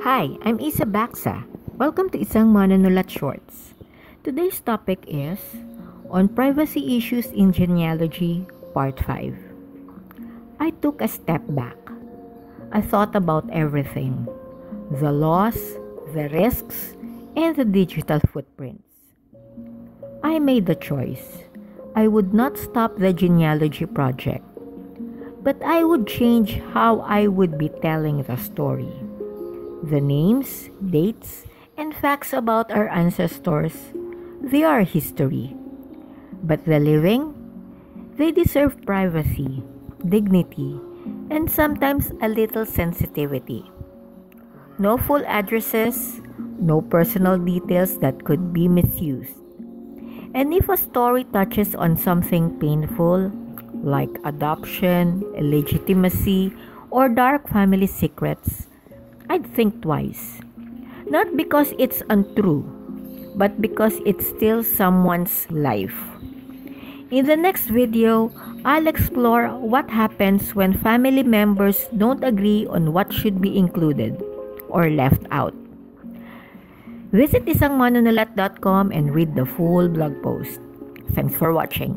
Hi, I'm Isa Baksa. Welcome to Isang Manunulat Shorts. Today's topic is on privacy issues in genealogy, part 5. I took a step back. I thought about everything: the laws, the risks, and the digital footprints. I made the choice. I would not stop the genealogy project, but I would change how I would be telling the story. The names, dates, and facts about our ancestors, they are history. But the living, they deserve privacy, dignity, and sometimes a little sensitivity. No full addresses, no personal details that could be misused. And if a story touches on something painful, like adoption, illegitimacy, or dark family secrets, I'd think twice. Not because it's untrue, but because it's still someone's life. In the next video, I'll explore what happens when family members don't agree on what should be included or left out. Visit isangmanunulat.com and read the full blog post. Thanks for watching.